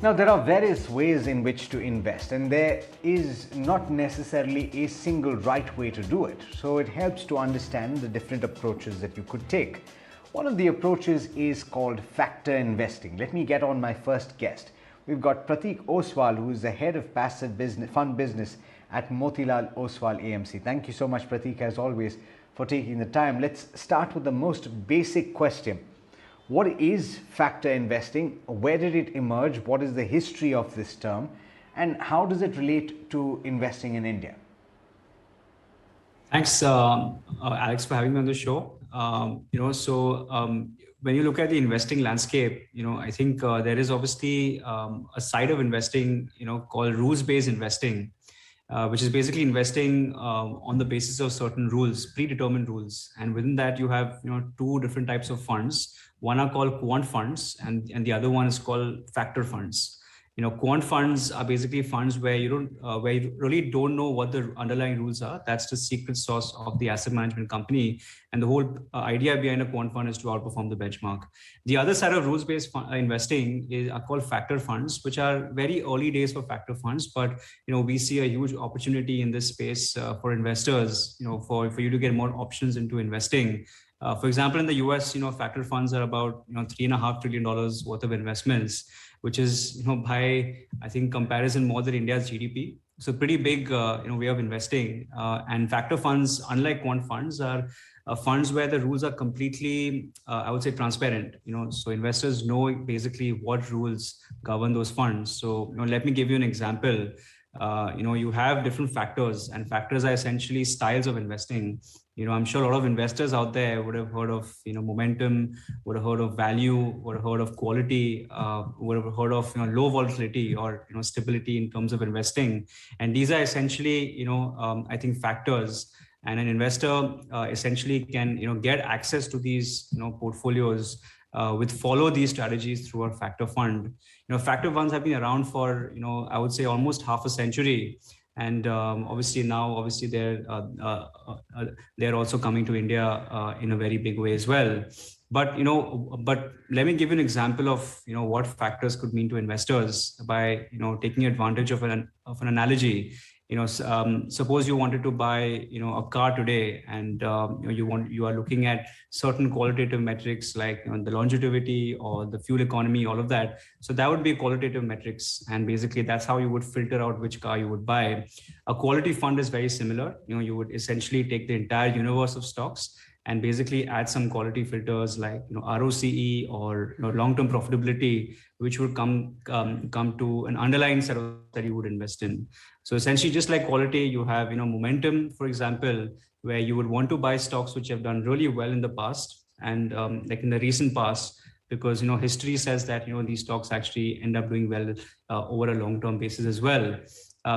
Now, there are various ways in which to invest, and there is not necessarily a single right way to do it. So it helps to understand the different approaches that you could take. One of the approaches is called factor investing. Let me get on my first guest. We've got Pratik Oswal, who is the head of passive fund business at Motilal Oswal AMC. Thank you so much, Pratik, as always, for taking the time. Let's start with the most basic question. What is factor investing? Where did it emerge? What is the history of this term? And how does it relate to investing in India? Thanks, Alex, for having me on the show. When you look at the investing landscape, I think there is obviously a side of investing, called rules-based investing, which is basically investing on the basis of certain rules, predetermined rules. And within that, you have two different types of funds. One are called quant funds, and the other one is called factor funds. Quant funds are basically funds where you really don't know what the underlying rules are. That's the secret sauce of the asset management company. And the whole idea behind a quant fund is to outperform the benchmark. The other side of rules-based investing are called factor funds, which are very early days for factor funds. But, we see a huge opportunity in this space for investors, for you to get more options into investing. For example, in the US, factor funds are about $3.5 trillion worth of investments, which is by I think comparison more than India's GDP. So pretty big way of investing. And factor funds, unlike quant funds, are funds where the rules are completely I would say transparent. So investors know basically what rules govern those funds. So let me give you an example. You have different factors, and factors are essentially styles of investing. I'm sure a lot of investors out there would have heard of, momentum, would have heard of value, would have heard of quality, would have heard of, low volatility or, stability in terms of investing. And these are essentially, I think factors. And an investor essentially can, get access to these, portfolios with follow these strategies through our factor fund. Factor funds have been around for, I would say almost half a century. And obviously they're also coming to India in a very big way as well. But let me give you an example of what factors could mean to investors by taking advantage of an analogy. Suppose you wanted to buy a car today, and you are looking at certain qualitative metrics like the longevity or the fuel economy, all of that. So that would be qualitative metrics, and basically that's how you would filter out which car you would buy. A quality fund is very similar. You would essentially take the entire universe of stocks and basically add some quality filters like ROCE or long-term profitability, which would come to an underlying set of that you would invest in. So essentially, just like quality, you have momentum, for example, where you would want to buy stocks which have done really well in the past and like in the recent past, because history says that these stocks actually end up doing well over a long-term basis as well.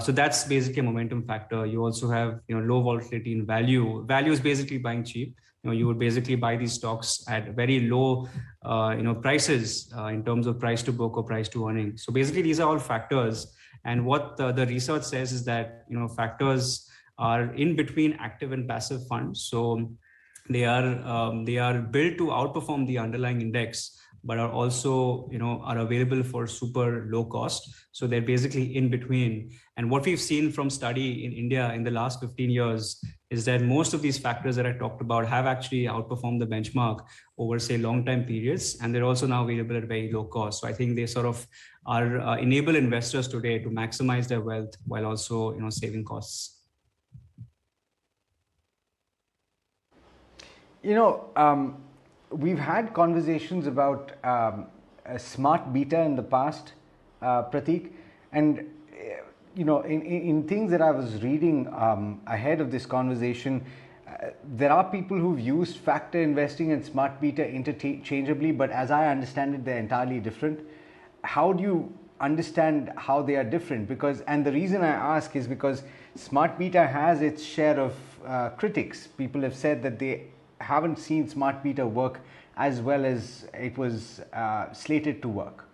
So that's basically a momentum factor. You also have low volatility in value. Value is basically buying cheap. You would basically buy these stocks at very low prices in terms of price to book or price to earning. So basically these are all factors. And what the research says is that factors are in between active and passive funds. So they are built to outperform the underlying index, but are also are available for super low cost. So they're basically in between. And what we've seen from study in India in the last 15 years is that most of these factors that I talked about have actually outperformed the benchmark over, say, long time periods, and they're also now available at very low cost. So I think they sort of are enable investors today to maximize their wealth while also saving costs. We've had conversations about a smart beta in the past, Pratik, and in things that I was reading ahead of this conversation, there are people who've used factor investing and smart beta interchangeably, but as I understand it, they're entirely different. How do you understand how they are different? And the reason I ask is because smart beta has its share of critics. People have said that they haven't seen smart beta work as well as it was slated to work.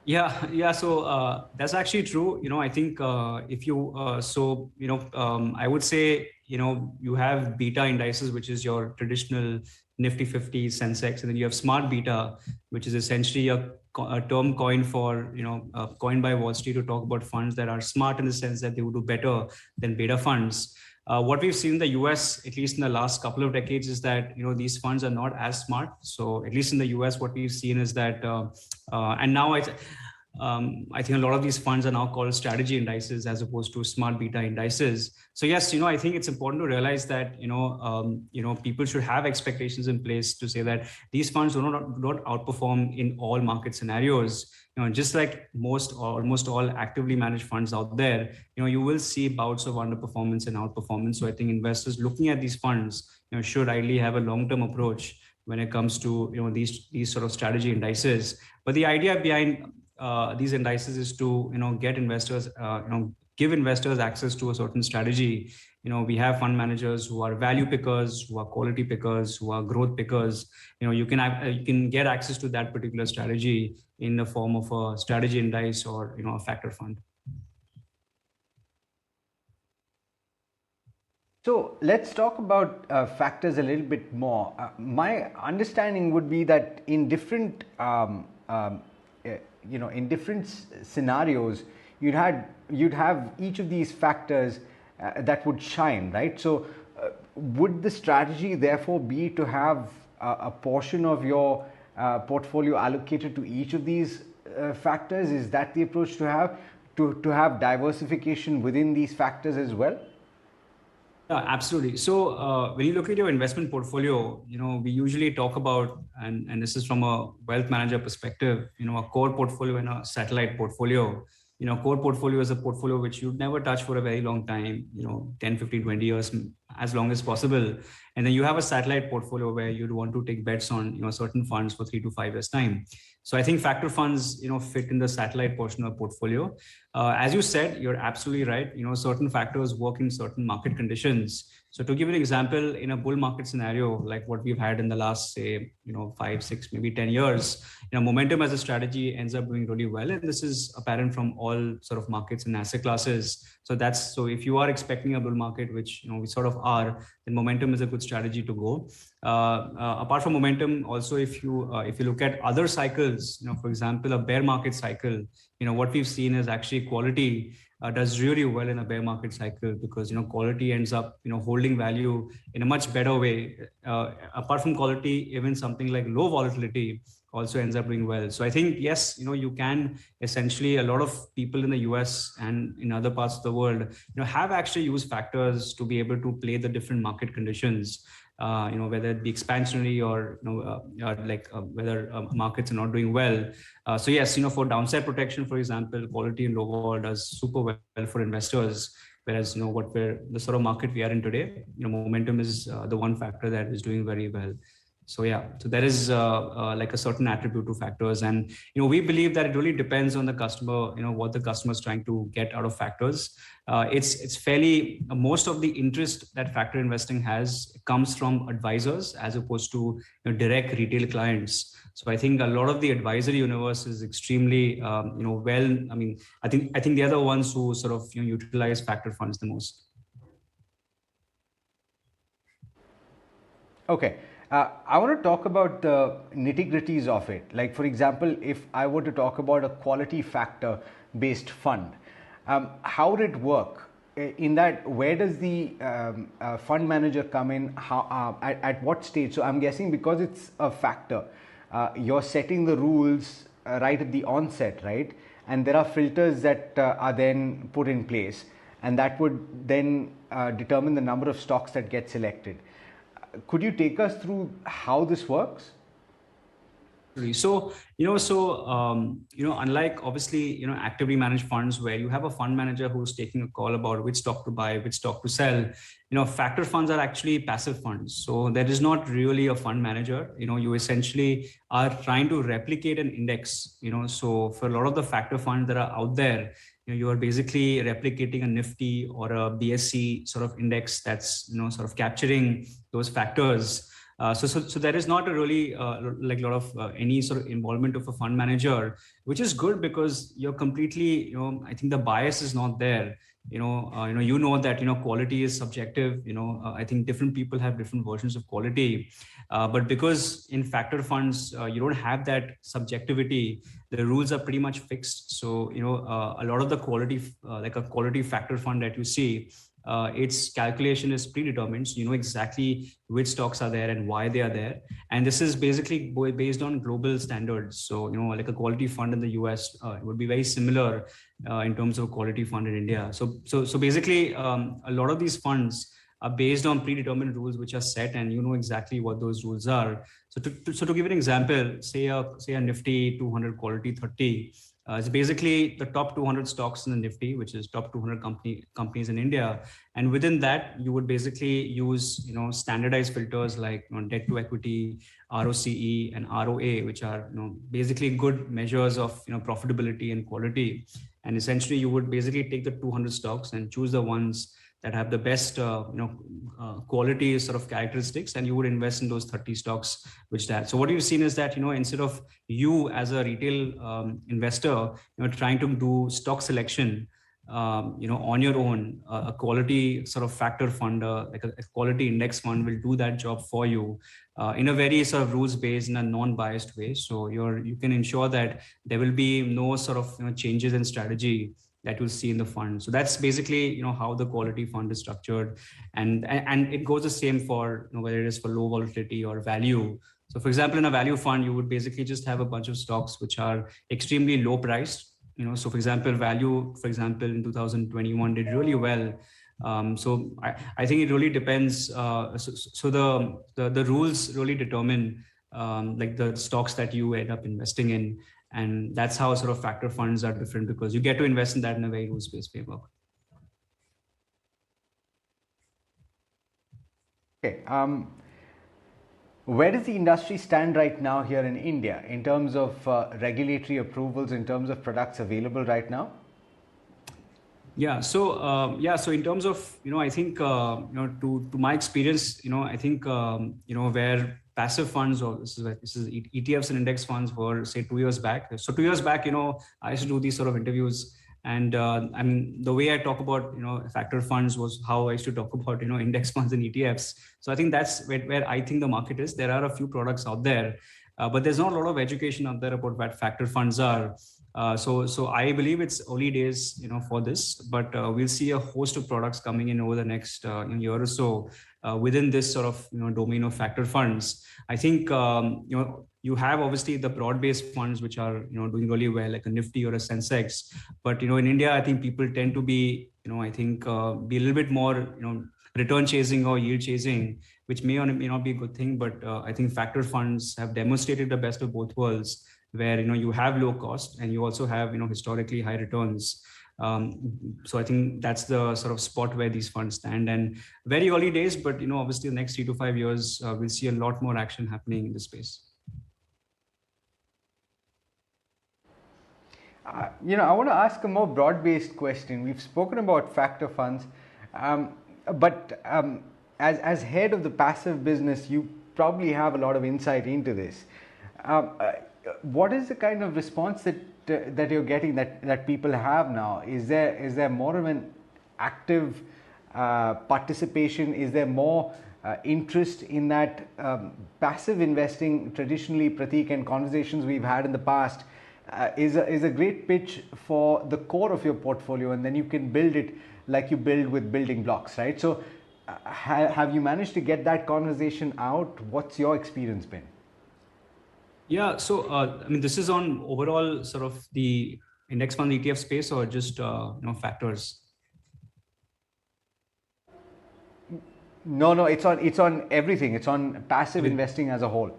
Yeah. So that's actually true. I think if you I would say you have beta indices, which is your traditional Nifty 50 Sensex, and then you have smart beta, which is essentially a term coined for coined by Wall Street to talk about funds that are smart in the sense that they would do better than beta funds. What we've seen in the US, at least in the last couple of decades, is that these funds are not as smart. So at least in the US, what we've seen is that, and now I think a lot of these funds are now called strategy indices as opposed to smart beta indices. So yes, I think it's important to realize that people should have expectations in place to say that these funds do not outperform in all market scenarios. Just like most or almost all actively managed funds out there, you will see bouts of underperformance and outperformance. So I think investors looking at these funds, should ideally have a long-term approach when it comes to these sort of strategy indices. But the idea behind these indices is to get investors give investors access to a certain strategy. We have fund managers who are value pickers, who are quality pickers, who are growth pickers. You can get access to that particular strategy in the form of a strategy indice or a factor fund. So let's talk about factors a little bit more. My understanding would be that in different in different scenarios, you'd have each of these factors that would shine, right? So would the strategy therefore be to have a portion of your portfolio allocated to each of these factors? Is that the approach to have, to have diversification within these factors as well? Yeah, absolutely. So when you look at your investment portfolio, we usually talk about, and this is from a wealth manager perspective, a core portfolio and a satellite portfolio. Core portfolio is a portfolio which you'd never touch for a very long time, 10, 15, 20 years, as long as possible. And then you have a satellite portfolio where you'd want to take bets on, certain funds for 3 to 5 years time. So I think factor funds, fit in the satellite portion of the portfolio. As you said, you're absolutely right. Certain factors work in certain market conditions. So to give you an example, in a bull market scenario, like what we've had in the last, say, 5, 6, maybe 10 years, momentum as a strategy ends up doing really well. And this is apparent from all sort of markets and asset classes. So if you are expecting a bull market, which, we sort of are, then momentum is a good strategy to go. Apart from momentum, also, if you look at other cycles, for example, a bear market cycle, what we've seen is actually quality does really well in a bear market cycle because quality ends up holding value in a much better way. Apart from quality, even something like low volatility also ends up doing well. So I think yes, you can essentially, a lot of people in the US and in other parts of the world, have actually used factors to be able to play the different market conditions. Whether it be expansionary or whether markets are not doing well. So yes, for downside protection, for example, quality and low vol does super well for investors. Whereas the sort of market we are in today, momentum is the one factor that is doing very well. So yeah, so there is like a certain attribute to factors, and we believe that it really depends on the customer. What the customer is trying to get out of factors. It's fairly most of the interest that factor investing has comes from advisors as opposed to direct retail clients. So I think a lot of the advisory universe is extremely well. I mean, I think they're the ones who sort of utilize factor funds the most. Okay. I want to talk about the nitty-gritties of it. Like, for example, if I were to talk about a quality factor-based fund, how would it work? In that, where does the fund manager come in? How, at what stage? So I'm guessing because it's a factor, you're setting the rules right at the onset, right? And there are filters that are then put in place, and that would then determine the number of stocks that get selected. Could you take us through how this works? So, unlike obviously, actively managed funds where you have a fund manager who's taking a call about which stock to buy, which stock to sell, factor funds are actually passive funds. So there is not really a fund manager, you essentially are trying to replicate an index, so for a lot of the factor funds that are out there, you are basically replicating a Nifty or a BSE sort of index that's, sort of capturing those factors. So there is not a really like a lot of any sort of involvement of a fund manager, which is good because you're completely, I think the bias is not there. You know that quality is subjective. I think different people have different versions of quality, but because in factor funds you don't have that subjectivity, the rules are pretty much fixed. So a lot of the quality, like a quality factor fund that you see, its calculation is predetermined. So you know exactly which stocks are there and why they are there. And this is basically based on global standards. So, like a quality fund in the US would be very similar in terms of quality fund in India. So basically, a lot of these funds are based on predetermined rules which are set, and you know exactly what those rules are. So to give an example, say a Nifty 200 quality 30. It's basically the top 200 stocks in the Nifty, which is top 200 companies in India. And within that, you would basically use, standardized filters like debt to equity, ROCE, and ROA, which are, basically good measures of, profitability and quality. And essentially, you would basically take the 200 stocks and choose the ones that have the best quality sort of characteristics, and you would invest in those 30 stocks which that. So what you've seen is that instead of you as a retail investor trying to do stock selection on your own, a quality sort of factor fund, like a quality index fund, will do that job for you in a very sort of rules based and a non-biased way. So you can ensure that there will be no sort of changes in strategy that you'll see in the fund. So that's basically how the quality fund is structured, and it goes the same for whether it is for low volatility or value. So for example, in a value fund, you would basically just have a bunch of stocks which are extremely low priced. So for example, value, for example, in 2021 did really well. So I think it really depends. So the rules really determine like the stocks that you end up investing in. And that's how sort of factor funds are different, because you get to invest in that in a very rules-based framework. Okay. Where does the industry stand right now here in India in terms of regulatory approvals, in terms of products available right now? Yeah. So in terms of I think to my experience, I think where passive funds, or this is ETFs and index funds, were say 2 years back. So 2 years back, I used to do these sort of interviews, and I mean the way I talk about factor funds was how I used to talk about index funds and ETFs. So I think that's where I think the market is. There are a few products out there, but there's not a lot of education out there about what factor funds are. So I believe it's early days, for this, but we'll see a host of products coming in over the next year or so within this sort of domain of factor funds. I think you have obviously the broad-based funds which are doing really well, like a Nifty or a Sensex. But in India, I think people tend to be I think be a little bit more return chasing or yield chasing, which may or may not be a good thing. But I think factor funds have demonstrated the best of both worlds, where you have low cost and you also have historically high returns. So I think that's the sort of spot where these funds stand, and very early days, but obviously the next 3 to 5 years we'll see a lot more action happening in this space. I want to ask a more broad-based question. We've spoken about factor funds, but as head of the passive business, you probably have a lot of insight into this. What is the kind of response that you're getting, that people have now? Is there more of an active participation? Is there more interest in that? Passive investing traditionally, Pratik, and conversations we've had in the past, is a great pitch for the core of your portfolio, and then you can build it like you build with building blocks, right? So have you managed to get that conversation out? What's your experience been? Yeah, so I mean, this is on overall sort of the index fund ETF space, or just factors? No, it's on everything. It's on passive investing as a whole.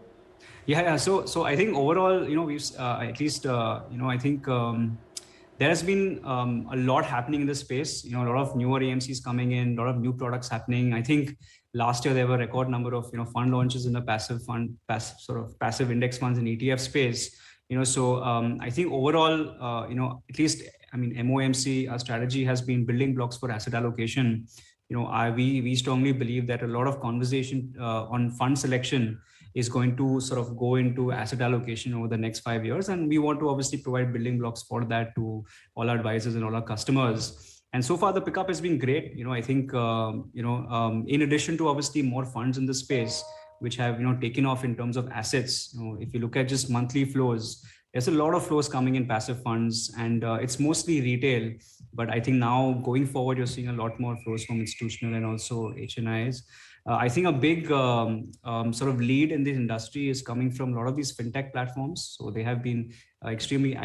Yeah. So I think overall, we've at least I think there has been a lot happening in this space. A lot of newer AMCs coming in, a lot of new products happening. I think last year there were a record number of fund launches in the passive index funds and ETF space. So I think overall, at least I mean MOMC, our strategy has been building blocks for asset allocation. we strongly believe that a lot of conversation on fund selection is going to sort of go into asset allocation over the next 5 years, and we want to obviously provide building blocks for that to all our advisors and all our customers. And so far the pickup has been great. I think in addition to obviously more funds in the space which have taken off in terms of assets, if you look at just monthly flows, there's a lot of flows coming in passive funds, and it's mostly retail. But I think now going forward, you're seeing a lot more flows from institutional and also HNIs. I think a big sort of lead in this industry is coming from a lot of these fintech platforms. So they have been extremely,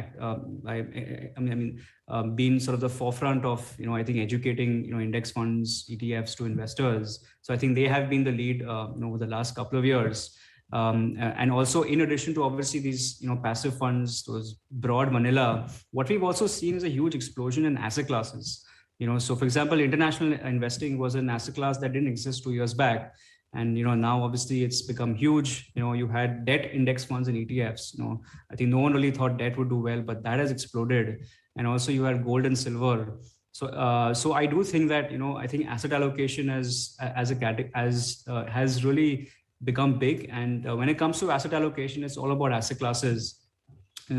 been sort of the forefront of, I think educating, index funds, ETFs to investors. So I think they have been the lead over the last couple of years. And also in addition to obviously these passive funds, those broad vanilla, what we've also seen is a huge explosion in asset classes. So for example, international investing was an asset class that didn't exist 2 years back, and now obviously it's become huge. You had debt index funds and ETFs. I think no one really thought debt would do well, but that has exploded. And also you had gold and silver. So I do think that I think asset allocation has really become big. And when it comes to asset allocation, it's all about asset classes.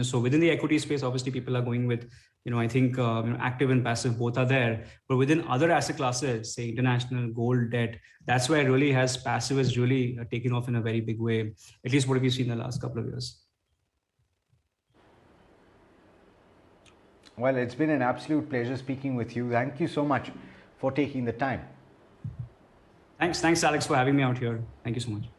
So within the equity space, obviously people are going with, I think active and passive both are there. But within other asset classes, say international, gold, debt, that's where really passive has really taken off in a very big way. At least what we've seen in the last couple of years. Well, it's been an absolute pleasure speaking with you. Thank you so much for taking the time. Thanks, Alex, for having me out here. Thank you so much.